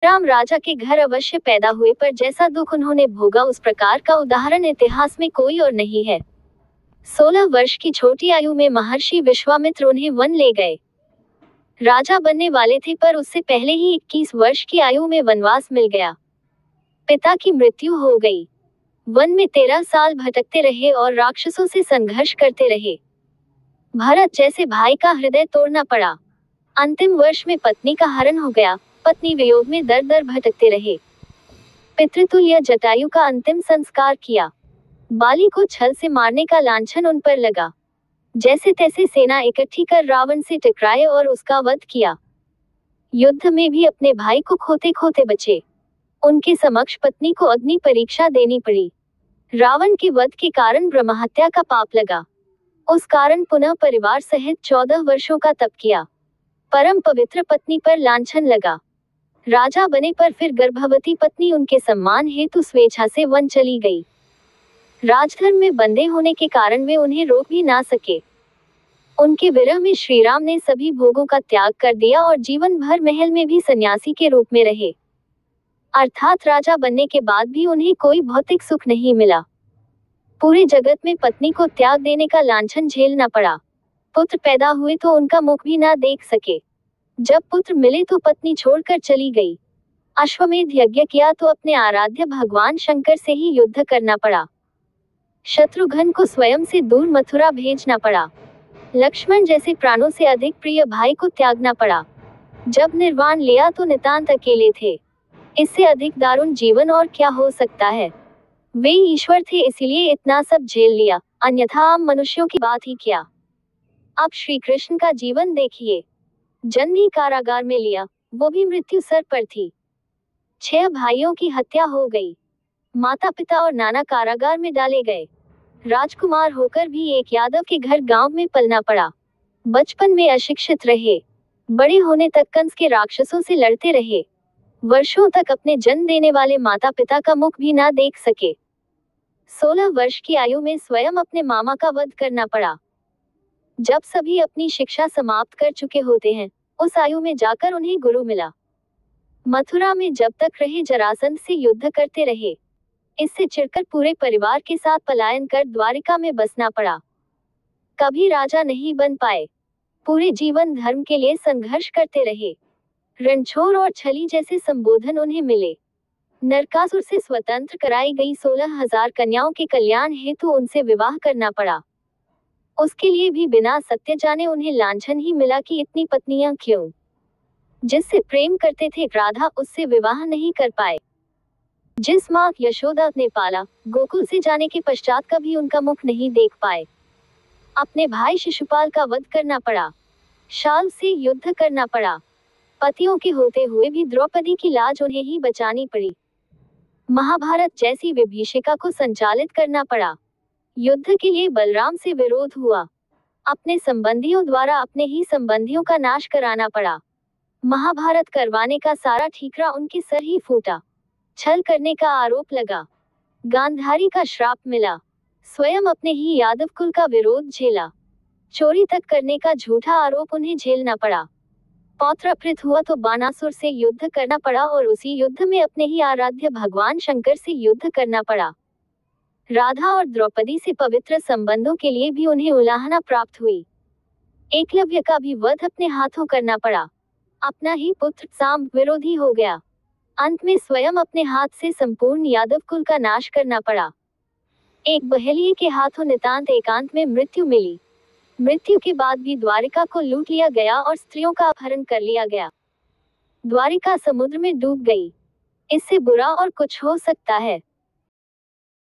राम राजा के घर अवश्य पैदा हुए, पर जैसा दुख उन्होंने भोगा उस प्रकार का उदाहरण इतिहास में कोई और नहीं है। 16 वर्ष की छोटी आयु में महर्षि विश्वामित्र उन्हें वन ले गए। राजा बनने वाले थे, पर उससे पहले ही 21 वर्ष की आयु में वनवास मिल गया। पिता की मृत्यु हो गई। वन में 13 साल भटकते रहे और राक्षसों से संघर्ष करते रहे। भरत जैसे भाई का हृदय तोड़ना पड़ा। अंतिम वर्ष में पत्नी का हरण हो गया। पत्नी वियोग में दर दर भटकते रहे। पितृतुल्य जटायु का अंतिम संस्कार किया। बाली को छल से मारने का लांछन उन पर लगा। जैसे तैसे सेना इकट्ठी कर रावण से टकराए और उसका वध किया। युद्ध में भी अपने भाई को खोते खोते बचे। उनके समक्ष पत्नी को अग्नि परीक्षा देनी पड़ी। रावण के वध के कारण ब्रह्महत्या का पाप लगा। उस कारण पुनः परिवार सहित 14 वर्षों का तप किया। परम पवित्र पत्नी पर लांछन लगा। राजा बने, पर फिर गर्भवती पत्नी उनके सम्मान हेतु स्वेच्छा से वन चली गई। राजधर्म में बंधे होने के कारण वे उन्हें रोक भी ना सके। उनके विरह में श्रीराम ने सभी भोगों का त्याग कर दिया और जीवन भर महल में भी सन्यासी के रूप में रहे। अर्थात राजा बनने के बाद भी उन्हें कोई भौतिक सुख नहीं मिला। पूरे जगत में पत्नी को त्याग देने का लांछन झेलना पड़ा। पुत्र पैदा हुए तो उनका मुख भी ना देख सके। जब पुत्र मिले तो पत्नी छोड़कर चली गई। अश्वमेध यज्ञ किया तो अपने आराध्य भगवान शंकर से ही युद्ध करना पड़ा। शत्रुघ्न को स्वयं से दूर मथुरा भेजना पड़ा। लक्ष्मण जैसे प्राणों से अधिक प्रिय भाई को त्यागना पड़ा। जब निर्वाण लिया तो नितांत अकेले थे। इससे अधिक दारुण जीवन और क्या हो सकता है। वे ईश्वर थे, इसीलिए इतना सब झेल लिया, अन्यथा आम मनुष्यों की बात ही क्या। अब श्री कृष्ण का जीवन देखिए। जन्म ही कारागार में लिया, वो भी मृत्यु सर पर थी। 6 भाइयों की हत्या हो गई। माता पिता और नाना कारागार में डाले गए। राजकुमार होकर भी एक यादव के घर गांव में पलना पड़ा। बचपन में अशिक्षित रहे। बड़े होने तक कंस के राक्षसों से लड़ते रहे। वर्षों तक अपने जन्म देने वाले माता पिता का मुख भी ना देख सके। 16 वर्ष की आयु में स्वयं अपने मामा का वध करना पड़ा। जब सभी अपनी शिक्षा समाप्त कर चुके होते हैं, उस आयु में जाकर उन्हें गुरु मिला। मथुरा में जब तक रहे जरासंध से युद्ध करते रहे। इससे चिढ़कर पूरे परिवार के साथ पलायन कर द्वारिका में बसना पड़ा। कभी राजा नहीं बन पाए। पूरे जीवन धर्म के लिए संघर्ष करते रहे। रणछोड़ और छली जैसे संबोधन उन्हें मिले। नरकासुर से स्वतंत्र कराई गई 16,000 कन्याओं के कल्याण हेतु उनसे विवाह करना पड़ा। उसके लिए भी बिना सत्य जाने उन्हें लांछन ही मिला कि इतनी पत्नियां क्यों। जिससे प्रेम करते थे राधा, उससे विवाह नहीं कर पाए। जिस माँ यशोदा ने पाला, गोकुल से जाने के पश्चात कभी उनका मुख नहीं देख पाए। अपने भाई शिशुपाल का वध करना पड़ा। शाल से युद्ध करना पड़ा। पतियों के होते हुए भी द्रौपदी की लाज उन्हें ही बचानी पड़ी। महाभारत जैसी विभीषिका को संचालित करना पड़ा। युद्ध के लिए बलराम से विरोध हुआ। अपने संबंधियों द्वारा अपने ही संबंधियों का नाश कराना पड़ा। महाभारत करवाने का सारा ठीकरा उनके सर ही फूटा। छल करने का आरोप लगा। गांधारी का श्राप मिला। स्वयं अपने ही यादव कुल का विरोध झेला। चोरी तक करने का झूठा आरोप उन्हें झेलना पड़ा। पौत्र अपहृत हुआ तो बाणासुर से युद्ध करना पड़ा और उसी युद्ध में अपने ही आराध्य भगवान शंकर से युद्ध करना पड़ा। राधा और द्रौपदी से पवित्र संबंधों के लिए भी उन्हें उलाहना प्राप्त हुई। एकलव्य का भी वध अपने हाथों करना पड़ा। अपना ही पुत्र सांब विरोधी हो गया। अंत में स्वयं अपने हाथ से संपूर्ण यादव कुल का नाश करना पड़ा। एक बहेलिये के हाथों नितांत एकांत में मृत्यु मिली। मृत्यु के बाद भी द्वारिका को लूट लिया गया और स्त्रियों का अपहरण कर लिया गया। द्वारिका समुद्र में डूब गई। इससे बुरा और कुछ हो सकता है।